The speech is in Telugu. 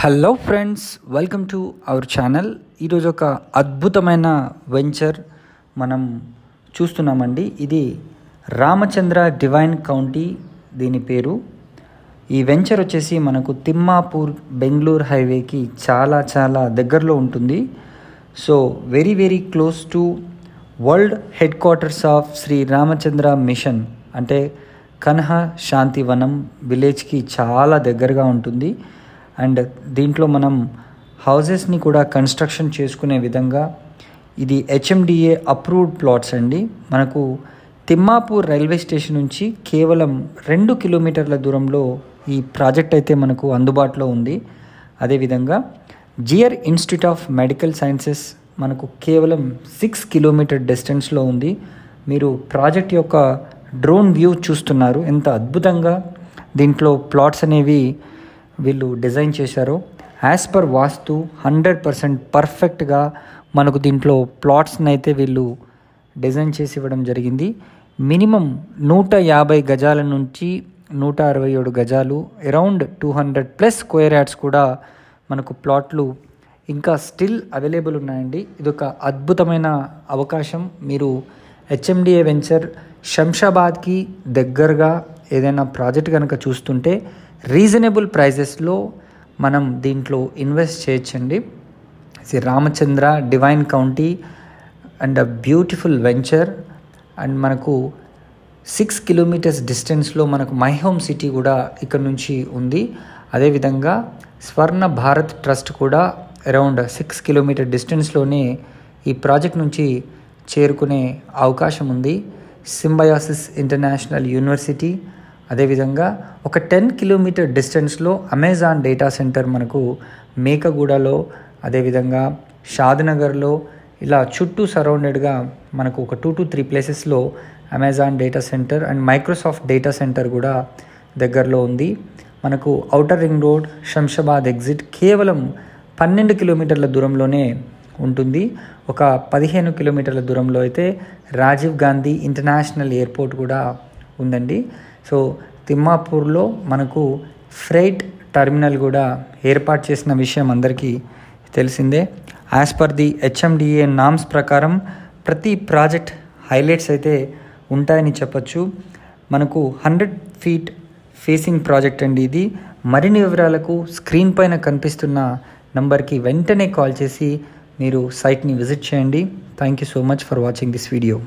Hello friends, welcome to our channel. ఈరోజు ఒక అద్భుతమైన వెంచర్ మనం చూస్తున్నామండి. ఇది రామచంద్ర డివైన్ కౌంటీ దీని పేరు. ఈ వెంచర్ వచ్చేసి మనకు తిమ్మాపూర్ బెంగళూరు హైవేకి చాలా దగ్గరలో ఉంటుంది. So very close to world headquarters of Shri Ramachandra Mission, అంటే కన్హా శాంతివనం విలేజ్కి చాలా దగ్గరగా ఉంటుంది. అండ్ దీంట్లో మనం హౌజెస్ని కూడా కన్స్ట్రక్షన్ చేసుకునే విధంగా ఇది HMDA అప్రూవ్డ్ ప్లాట్స్ అండి. మనకు తిమ్మాపూర్ రైల్వే స్టేషన్ నుంచి కేవలం 2 కిలోమీటర్ల దూరంలో ఈ ప్రాజెక్ట్ అయితే మనకు అందుబాటులో ఉంది. అదేవిధంగా GR institute of medical sciences మనకు కేవలం 6 కిలోమీటర్ డిస్టెన్స్లో ఉంది. మీరు ప్రాజెక్ట్ యొక్క డ్రోన్ వ్యూ చూస్తున్నారు. ఎంత అద్భుతంగా దీంట్లో ప్లాట్స్ అనేవి వీళ్ళు డిజైన్ చేశారో. యాజ్ పర్ వాస్తు 100% పర్ఫెక్ట్గా మనకు దీంట్లో ప్లాట్స్ని అయితే వీళ్ళు డిజైన్ చేసి ఇవ్వడం జరిగింది. మినిమం 150 గజాల నుంచి 167 గజాలు, అరౌండ్ 200+ స్క్వేర్ యార్డ్స్ కూడా మనకు ప్లాట్లు ఇంకా స్టిల్ అవైలబుల్ ఉన్నాయండి. ఇదొక అద్భుతమైన అవకాశం. మీరు HMDA వెంచర్ శంషాబాద్కి దగ్గరగా ఏదైనా ప్రాజెక్ట్ కనుక చూస్తుంటే రీజనబుల్ ప్రైజెస్లో మనం దీంట్లో ఇన్వెస్ట్ చేయొచ్చండి. ఇది Ramachandra divine county and beautiful venture. And మనకు 6 కిలోమీటర్స్ డిస్టెన్స్లో మనకు మై హోమ్ సిటీ కూడా ఇక్కడ నుంచి ఉంది. అదేవిధంగా స్వర్ణ భారత్ ట్రస్ట్ కూడా అరౌండ్ 6 కిలోమీటర్ డిస్టెన్స్లోనే ఈ ప్రాజెక్ట్ నుంచి చేరుకునే అవకాశం ఉంది. సింబయాసిస్ ఇంటర్నేషనల్ యూనివర్సిటీ, అదేవిధంగా ఒక 10 కిలోమీటర్ డిస్టెన్స్లో అమెజాన్ డేటా సెంటర్ మనకు మేకగూడలో, అదేవిధంగా షాద్నగర్లో, ఇలా చుట్టూ సరౌండెడ్గా మనకు ఒక 2 to 3 ప్లేసెస్లో Amazon data centre and Microsoft data centre కూడా దగ్గరలో ఉంది. మనకు outer ring road Shamshabad exit కేవలం 12 కిలోమీటర్ల దూరంలోనే ఉంటుంది. ఒక 15 కిలోమీటర్ల దూరంలో అయితే రాజీవ్ గాంధీ ఇంటర్నేషనల్ ఎయిర్పోర్ట్ కూడా ఉందండి. సో తిమ్మాపూర్లో మనకు ఫ్రైట్ టర్మినల్ కూడా ఏర్పాటు చేసిన విషయం అందరికీ తెలిసిందే. As per the HMDA norms ప్రకారం ప్రతి ప్రాజెక్ట్ హైలైట్స్ అయితే ఉంటాయని చెప్పచ్చు. మనకు 100 feet ఫేసింగ్ ప్రాజెక్ట్ అండి ఇది. మరిన్ని వివరాలకు స్క్రీన్ పైన కనిపిస్తున్న నంబర్కి వెంటనే కాల్ చేసి మీరు సైట్ని విజిట్ చేయండి. Thank you so much for watching this video.